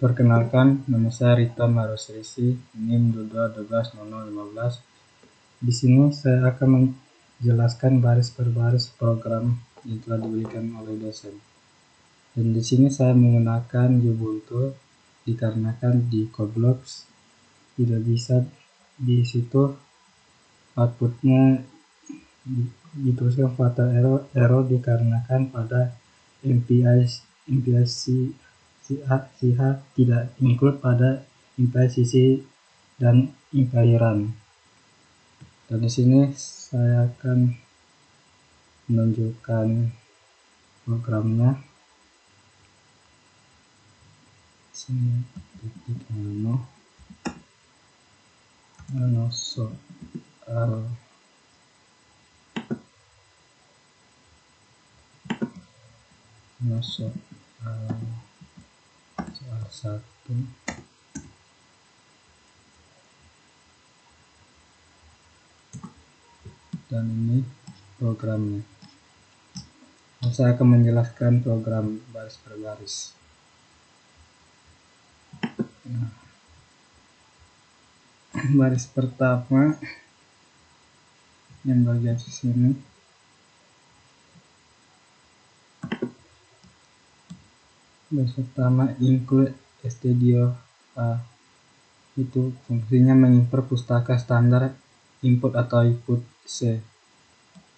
Perkenalkan, nama saya Rita Marusrisi, NIM 22120015. Di sini saya akan menjelaskan baris per baris program yang telah diberikan oleh dosen. Dan di sini saya menggunakan Ubuntu dikarenakan di Codeblox tidak bisa di situ outputnya dituliskan fatal error dikarenakan pada MPI CH tidak include pada MPI CC dan MPI run. Dan di sini saya akan menunjukkan programnya. Sini titik soal 1 dan ini programnya. Saya akan menjelaskan program baris per baris. Baris pertama yang bagian sini baris pertama include stdio_a, itu fungsinya mengimport pustaka standar input atau output C.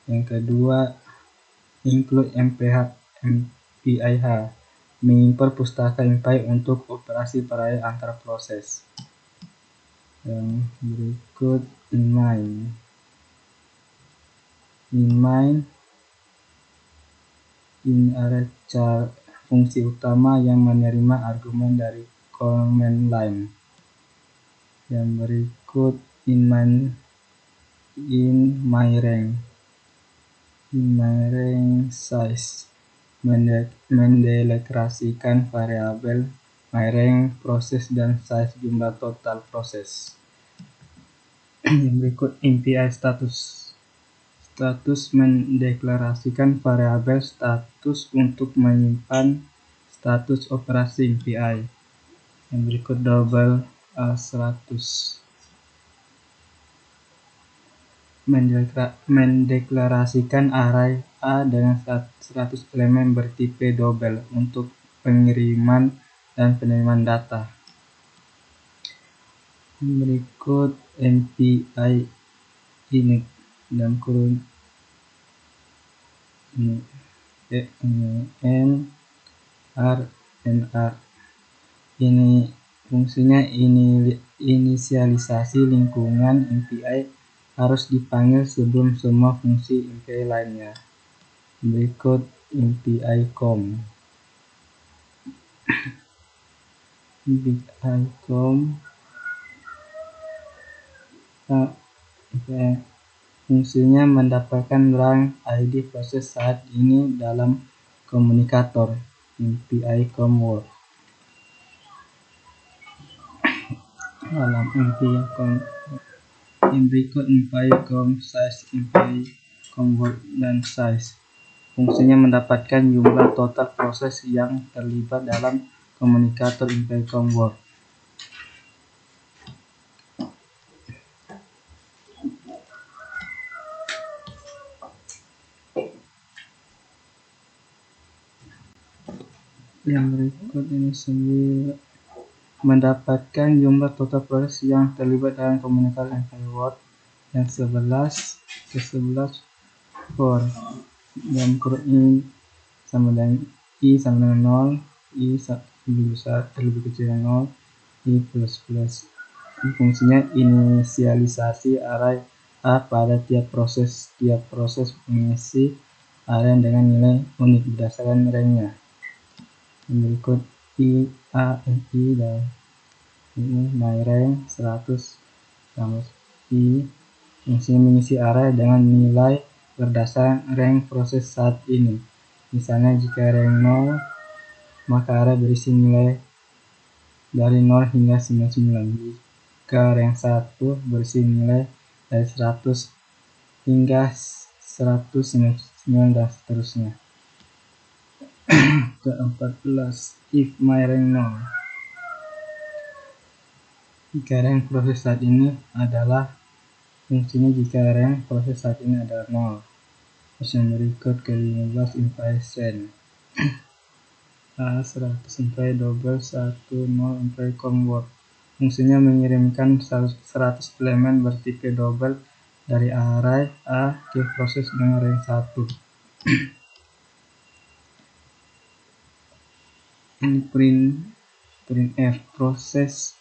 Yang kedua include MPIH, mengimport pustaka MPI untuk operasi perayaan antar proses. Yang berikut inmain ini adalah fungsi utama yang menerima argumen dari command line. Yang berikut in myRange size, mendeklarasikan variabel myRange proses dan size jumlah total proses. Yang berikut MPI status mendeklarasikan variabel status untuk menyimpan status operasi MPI. Yang berikut double A100 mendeklarasikan array A dengan 100 elemen bertipe double untuk pengiriman dan penerimaan data. Yang berikut MPI init dan kurung nr. Ini fungsinya inisialisasi lingkungan MPI harus dipanggil sebelum semua fungsi MPI lainnya. Berikut MPI com. Fungsinya mendapatkan rank ID proses saat ini dalam komunikator MPI com word. Dalam MPI com yang berikut MPI com size, MPI com word dan size. Fungsinya mendapatkan jumlah total proses yang terlibat dalam komunikator MPI com word. Yang berikut ini mendapatkan jumlah total proses yang terlibat dalam komunikator MPI word. Yang 11 for dan kurung i sama dengan i sama dengan 0, i lebih besar lebih kecil dari 0, i plus. Ini fungsinya inisialisasi array A pada tiap proses mengisi array dengan nilai unik berdasarkan range-nya. Yang berikut i dan ini myRange 100 tambah i, fungsinya mengisi array dengan nilai berdasarkan rank proses saat ini. Misalnya jika rank 0, maka array berisi nilai dari 0 hingga 99. Jika rank 1 berisi nilai dari 100 hingga 199 dan seterusnya. Ke-14 if myRange 0. jika rank proses saat ini adalah fungsinya jika rank proses saat ini adalah 0. Terus yang berikut ke-15 implicit A100 imply double 10 imply convert. Fungsinya mengirimkan 100 elemen bertipe double dari array A ke proses dengan rank 1. Ini printf proses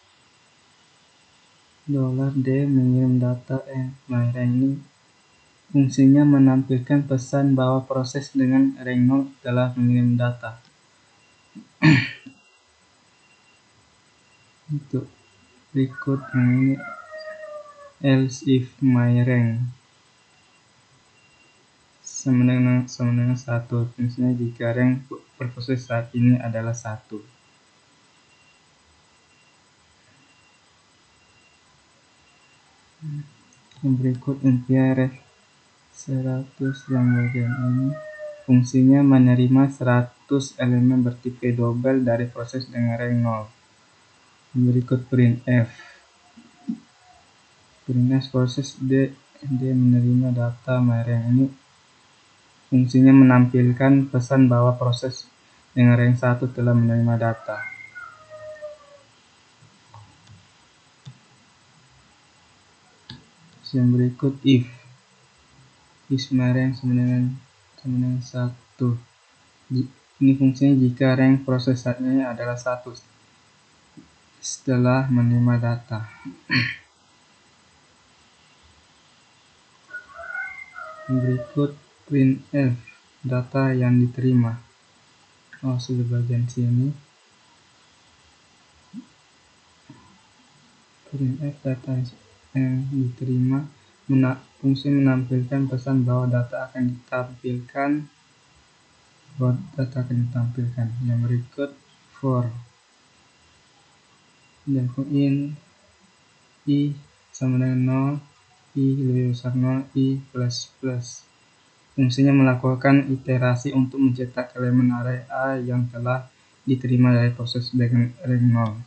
$d mengirim data rank ini fungsinya menampilkan pesan bahwa proses dengan rank 0 telah mengirim data. Untuk berikut ini else if my rank sama dengan 1. Fungsinya jika rank berproses saat ini adalah 1. Yang berikut NPR 100 yang bagian ini fungsinya menerima 100 elemen bertipe double dari proses dengan rank 0. Yang berikut printf proses D menerima data my rank ini fungsinya menampilkan pesan bahwa proses dengan rank 1 telah menerima data. Yang berikut if my rank sama dengan 1. Ini fungsinya jika rank proses saat ini adalah 1 setelah menerima data. Yang berikut printf data yang diterima. Sudah bagian sini. Printf data yang diterima fungsi menampilkan pesan bahwa data akan ditampilkan. Yang berikut for dan in i sama dengan 0, i lebih besar 0, i plus plus. Fungsinya melakukan iterasi untuk mencetak elemen array A yang telah diterima dari proses dengan rank 0.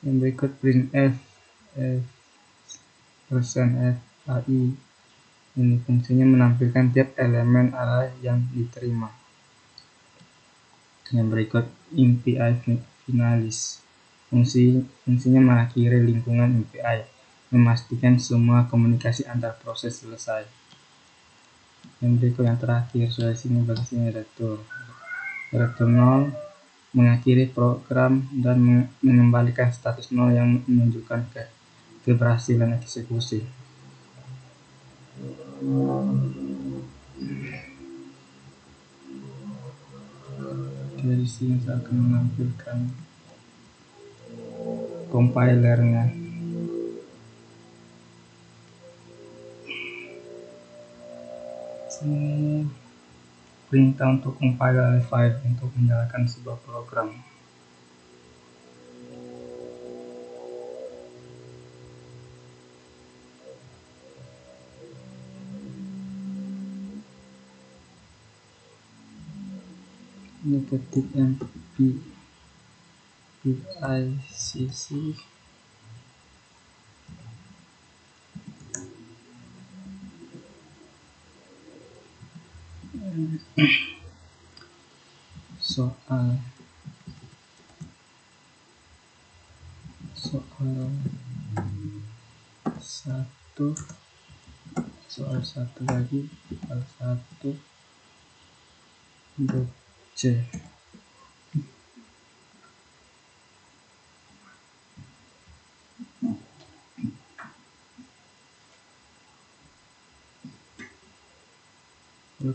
Yang berikut printf %f_ai. Ini fungsinya menampilkan tiap elemen array yang diterima. Yang berikut impi finalis. Fungsinya mengakhiri lingkungan impi, memastikan semua komunikasi antar proses selesai. Yang berikut yang terakhir sudah sini bagian return 0 mengakhiri program dan mengembalikan status 0 yang menunjukkan keberhasilan eksekusi. Jadi sini saya akan menampilkan compilernya. Sini perintah untuk compiler file untuk menjalankan sebuah program. Ini ketik picc soal 1 lagi soal 1 C.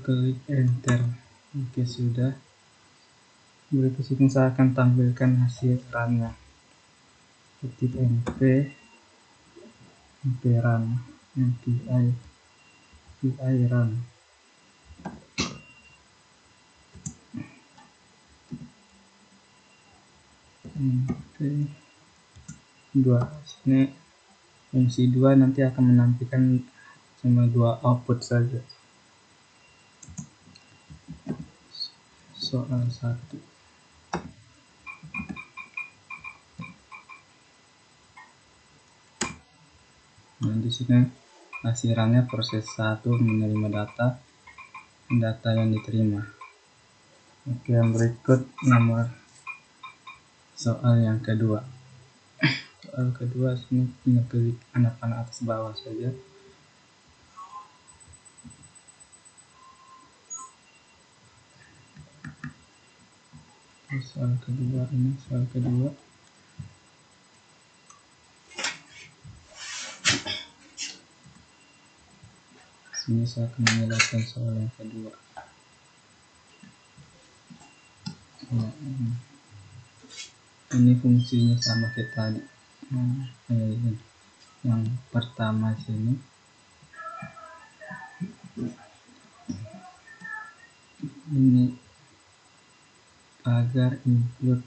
Klik enter. Oke, sudah. Berikut sini saya akan tampilkan hasil runnya. Ketik mp run mpi run. mp2 ini fungsi 2 nanti akan menampilkan cuma 2 output saja. Soal 1 Nah, di sini hasilannya proses 1 menerima data yang diterima. Oke, yang berikut nomor soal yang kedua. Soal kedua sini tinggal klik anak-anak atas bawah saja. Soal kedua ini soal kedua. Sini saya akan menjelaskan soal yang kedua. Nah, ini fungsinya sama kayak tadi. Yang pertama sini ini agar include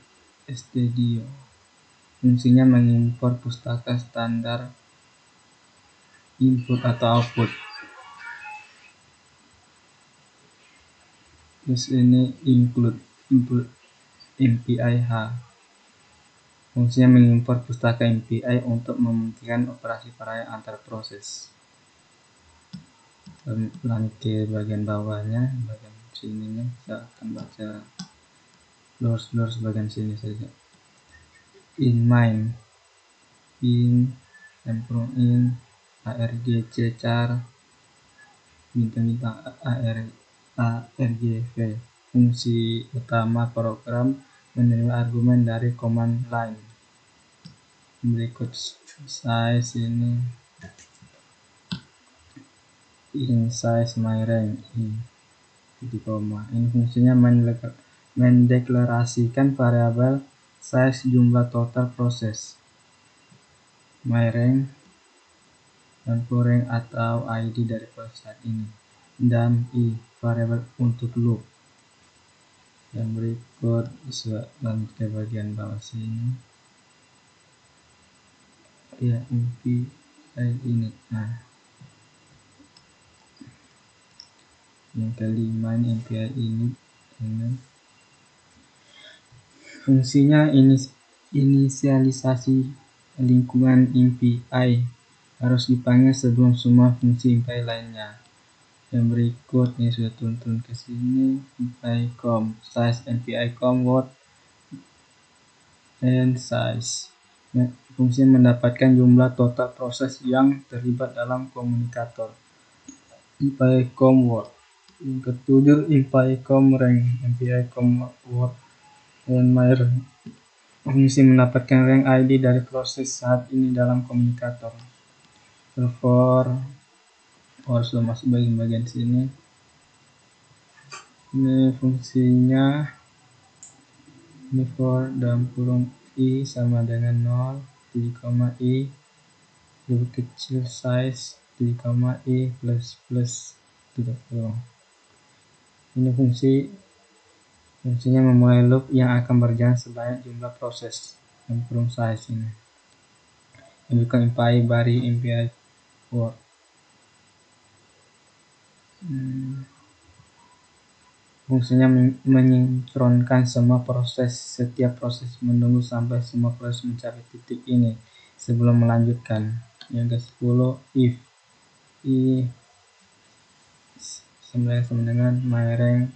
studio. Fungsinya mengimpor pustaka standar input atau output. Terus ini include MPIH. Fungsinya mengimpor pustaka MPI untuk memungkinkan operasi perayaan antar proses. Lanjut ke bagian bawahnya, bagian sininya saya akan baca luar bagian sini saja. In main, in arg char bintang argv. Fungsi utama program menerima argumen dari command line. Berikut size ini in size my range ini fungsinya mendeklarasikan variabel size jumlah total proses my range dan range atau ID dari proses saat ini, dan variabel untuk loop. Yang berikut lanjut ke bagian bawah sini ya, MPI ini. Nah, yang kelima ini MPI ini fungsinya inisialisasi lingkungan MPI harus dipanggil sebelum semua fungsi MPI lainnya. Yang berikut ini sudah turun ke sini. MPI com size, MPI com word and size. Fungsinya mendapatkan jumlah total proses yang terlibat dalam komunikator. MPI com word. Yang ketujuh MPI com rank, MPI com word and my rank. Fungsi mendapatkan rank ID dari proses saat ini dalam komunikator. Server sudah masuk bagian sini. Ini fungsinya ini for dalam kurung i sama dengan 0, 7, i lebih kecil size 7, i plus tutup kurung. Ini fungsinya memulai loop yang akan berjalan sebanyak jumlah proses dalam kurung size ini. Ini bukan MPI bari MPI word. Fungsinya mensinkronkan semua proses. Setiap proses menunggu sampai semua proses mencapai titik ini sebelum melanjutkan. Yang ke-10 if i sama dengan my rank.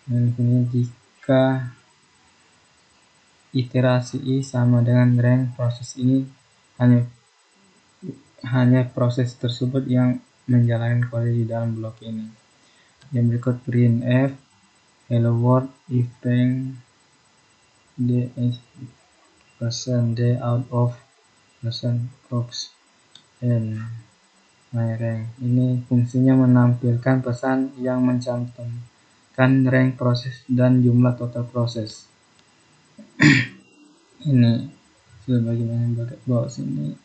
Ini jika iterasi i sama dengan rank proses ini, hanya proses tersebut yang menjalankan kode di dalam blok ini. Yang berikut printf hello world if rank d is %d out of %prox and my rank. Ini fungsinya menampilkan pesan yang mencantumkan rank proses dan jumlah total proses. Ini sebagaimana bawah sini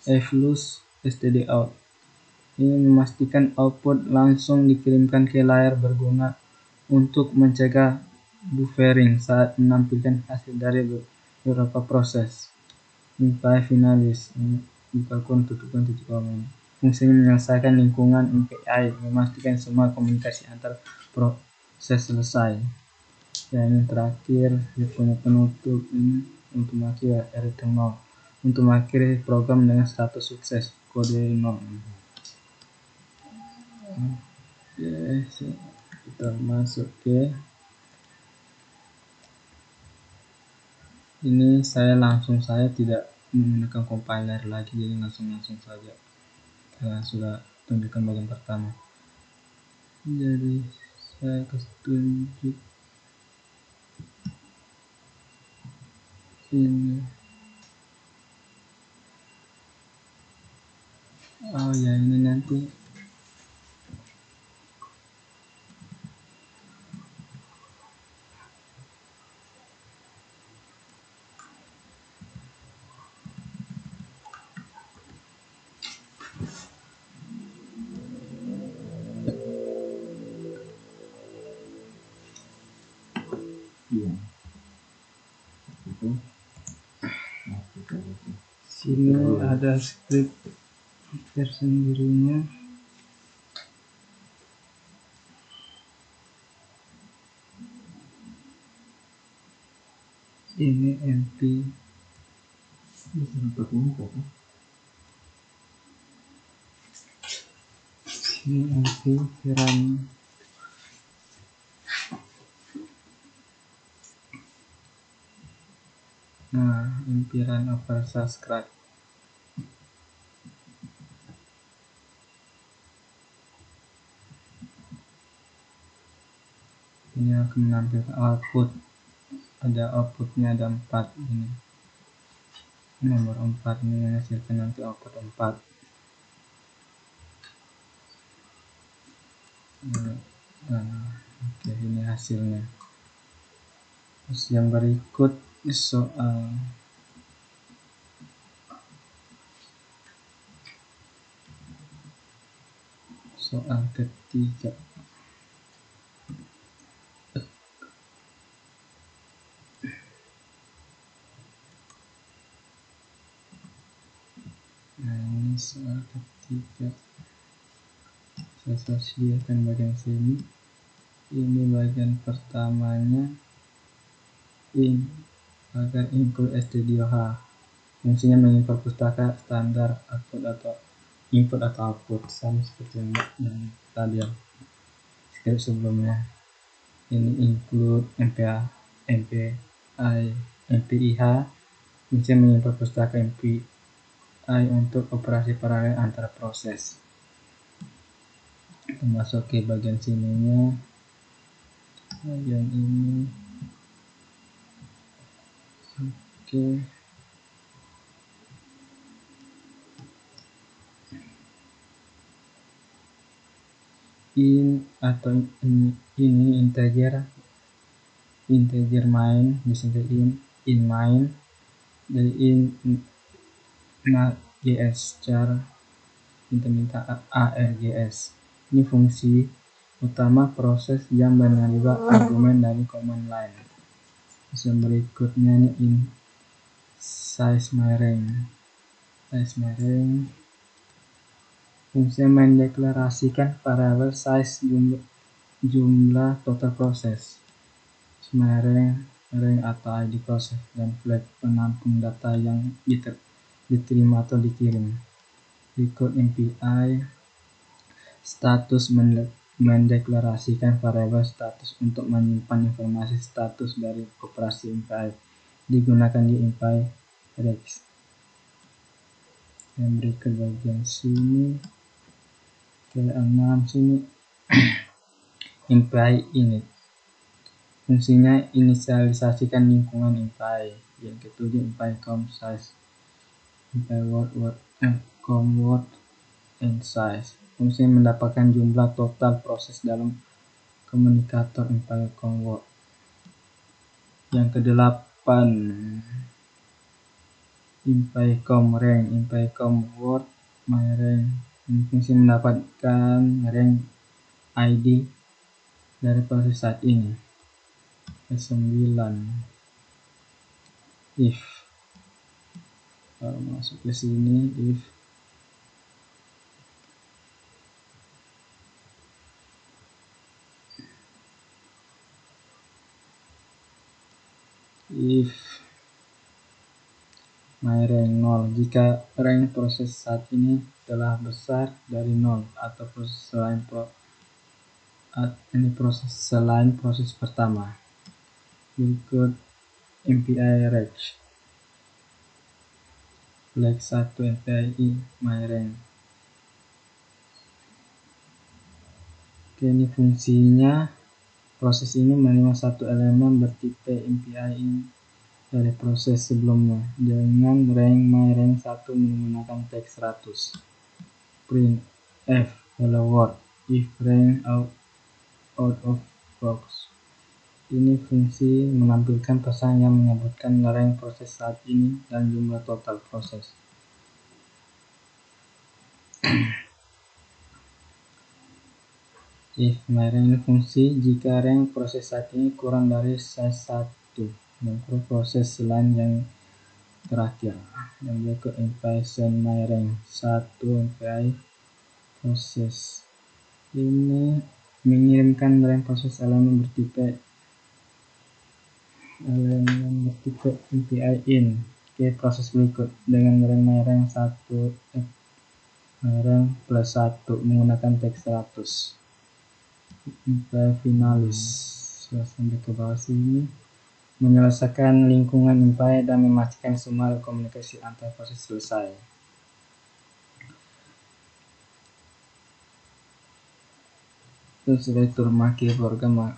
flush std out. Ini memastikan output langsung dikirimkan ke layar berguna untuk mencegah buffering saat menampilkan hasil dari beberapa proses. MPI finalis buka kurung tutup kurung. Fungsinya menyelesaikan lingkungan MPI, memastikan semua komunikasi antar proses selesai. Dan yang terakhir dia punya penutup ini untuk mati return 0. untuk mengakhiri program dengan status sukses kode 0. Oke, kita masuk ke ini. Saya tidak menggunakan compiler lagi, jadi langsung saja karena sudah tunjukkan bagian pertama. Jadi saya kasih tunjuk ini. Oh ya, ini nanti sini ada script tersendirinya. Ini MP ini MP run. Nah, MP run over subscribe. Ini akan menampilkan output. Ada outputnya, ada 4 ini. Nomor 4 ini menghasilkan nanti output 4. Oke, ini hasilnya. Terus yang berikut soal ketiga. Nah, ini soal ketiga. Saya sediakan bagian sini. Ini bagian pertamanya. Agar include stdio_h. Fungsinya mengimport pustaka standar output atau input atau output, sama seperti yang tadi script sebelumnya. Ini include MPIH, fungsinya mengimport pustaka MPI untuk operasi paralel antara proses. Kita masuk ke bagian sininya, bagian ini. Oke. Atau ini integer main, bisa jadi in main, dari JS char, minta args. Ini fungsi utama proses yang menerima argumen dari command line. Terus yang berikutnya ini in size my range. Fungsinya mendeklarasikan variabel size jumlah total proses, range atau ID proses, dan flag penampung data yang diterima atau dikirim. Berikut MPI status mendeklarasikan variabel status untuk menyimpan informasi status dari operasi MPI, digunakan di MPI rex. Yang berikut bagian sini ke 6 sini. MPI init, fungsinya inisialisasikan lingkungan MPI. Yang ketujuh MPI com size, MPI word and size, fungsinya mendapatkan jumlah total proses dalam komunikator MPI com word. Yang kedelapan MPI com range, MPI com word my range, fungsi mendapatkan range ID dari proses saat ini. Ke-9 if, kalau masuk ke sini if myRank 0 jika rank proses saat ini telah besar dari 0 atau proses selain proses pertama. Berikut MPI range flag 1 MPI myRank. Oke, ini fungsinya. Proses ini menerima satu elemen bertipe MPI dari proses sebelumnya dengan rank myRank 1 menggunakan tag 100. Print F hello world if rank out of box. Ini fungsi menampilkan pesan yang menyebutkan rank proses saat ini dan jumlah total proses. If myRank ini fungsi jika rank proses saat ini kurang dari size 1 dan proses selain yang terakhir. Yang berikut MPI send myRank 1 MPI proses ini mengirimkan rank proses elemen bertipe MPI in ke proses berikut dengan rank myRank 1 myRank plus 1 menggunakan tag 100. MPI finalis sampai ke bawah sini menyelesaikan lingkungan MPI dan memastikan semua komunikasi antar proses selesai. Setelah itu memakai program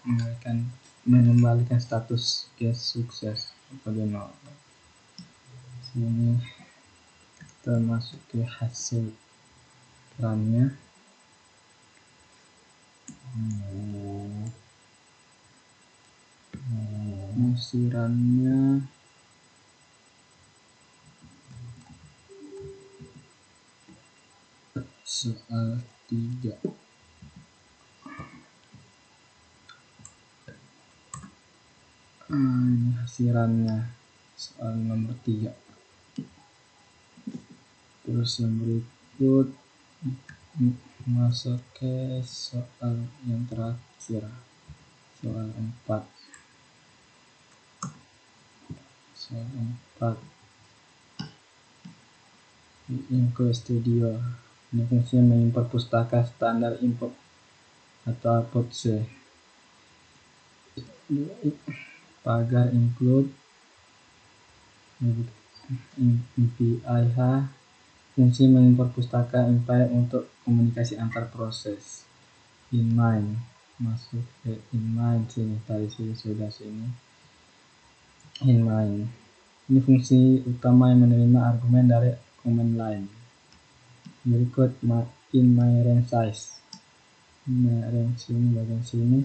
mengembalikan status case sukses pada 0. Sini kita masuk ke hasil runnya. Musirannya soal 3. Ini hasilannya soal nomor 3. Terus yang berikut masuk ke soal yang terakhir, soal 4. Inco Studio. Ini fungsinya mengimport pustaka standar import atau output C. Pagar include MPIH fungsi mengimport pustaka MPI untuk komunikasi antar proses. Inline masuk ke inline sini, tadi sudah sini. Inline ini fungsi utama yang menerima argumen dari command line. Berikut in myRank size. myRank sini, bagian sini.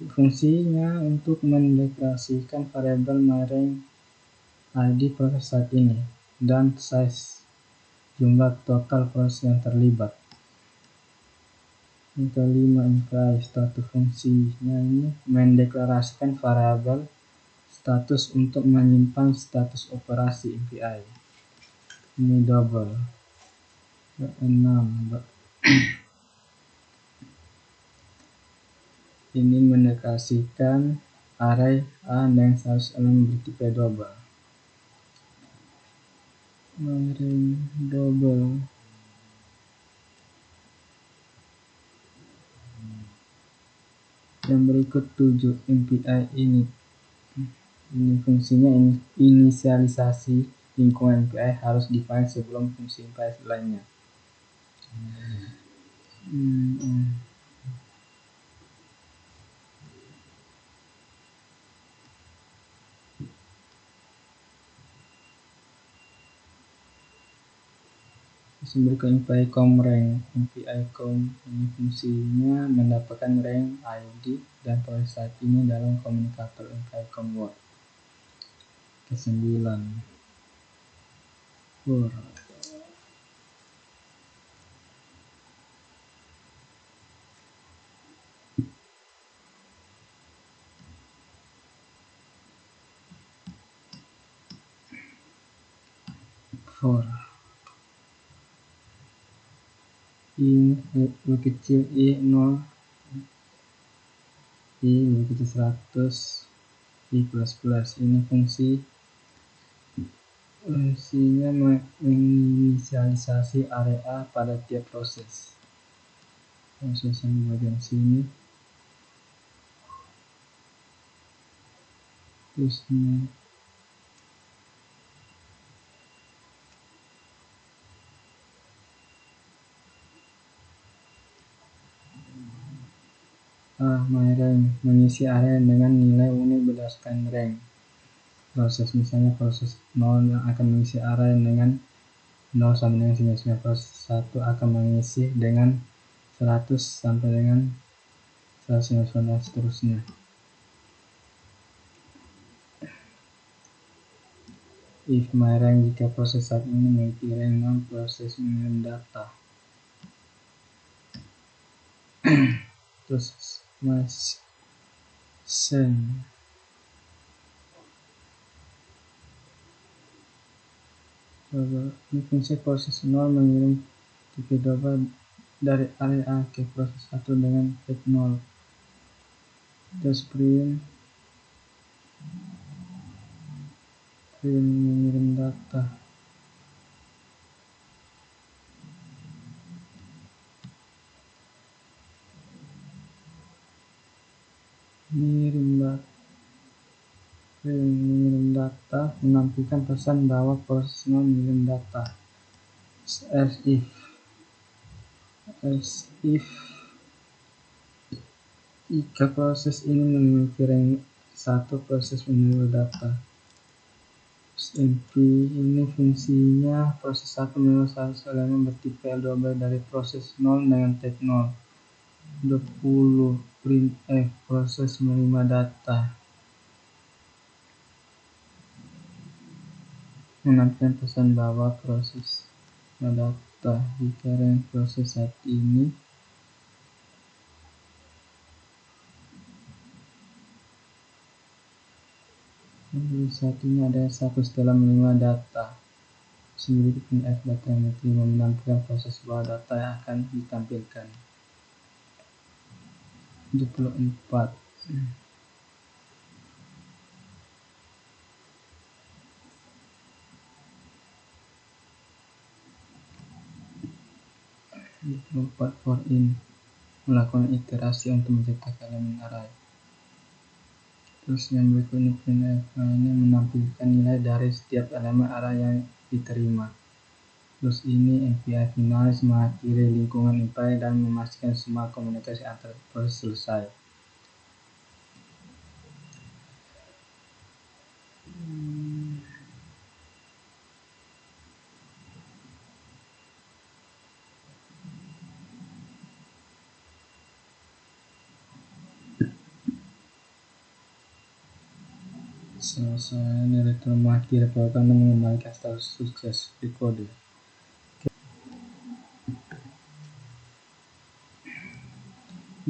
Fungsinya untuk mendeklarasikan variabel myRank ID proses saat ini dan size jumlah total proses yang terlibat. Yang kelima, MPI status fungsinya ini mendeklarasikan variabel status untuk menyimpan status operasi MPI. Ini double. 6. Ini mendeklarasikan array A dengan 100 elemen bertipe double. myRank double. Yang berikut 7 MPI init. Ini fungsinya inisialisasi lingkungan MPI harus define sebelum fungsi MPI lainnya. Berikut MPI com rank. MPI com ini fungsinya mendapatkan rank ID dan proses saat ini dalam komunikator MPI com word. Ke-9 for i kecil i 0 i kecil 100 i plus plus. Ini fungsi fungsinya menginisialisasi area pada tiap proses yang di bagian sini. Terus ini rank mengisi area dengan nilai unik berdasarkan rank proses. Misalnya proses 0 yang akan mengisi area dengan 0 sampai dengan 99, proses 1 akan mengisi dengan 100 sampai dengan 199 dan seterusnya. If my rank, jika proses saat ini memiliki rank 0, proses mengirim data. Terus send. Ini fungsi proses 0 mengirim titik double dari area A ke proses 1 dengan head 0. Terus print mengirim data. Mengirim data menampilkan pesan bahwa proses 0 mengirim data. Else if jika proses ini memiliki rank 1, proses menerima data. MP ini fungsinya proses 1 menerima 100 elemen bertipe L12 dari proses 0 dengan tag 0. 20 printf proses menerima data. Menampilkan pesan bahwa proses data jika rank proses saat ini ada 1 setelah menerima data. Sendiri printf data yang diterima menampilkan proses bahwa data yang akan ditampilkan. 24 for in melakukan iterasi untuk mencetak elemen array. Terus yang berikutnya printf ini menampilkan nilai dari setiap elemen array yang diterima. Terus ini MPI finalis mengakhiri lingkungan MPI dan memastikan semua komunikasi antar proses selesai. Selesai ini return mengakhiri program dan mengembalikan status sukses kode.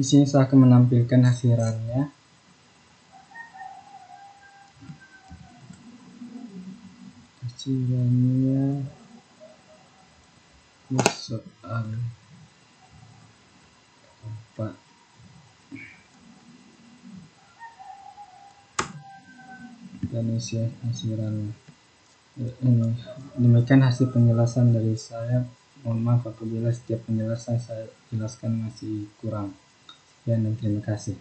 Di sini saya akan menampilkan hasilannya. Hasilannya soal 4. Dan isi hasilannya. Demikian hasil penjelasan dari saya. Mohon maaf apabila setiap penjelasan saya jelaskan masih kurang. Dan terima kasih.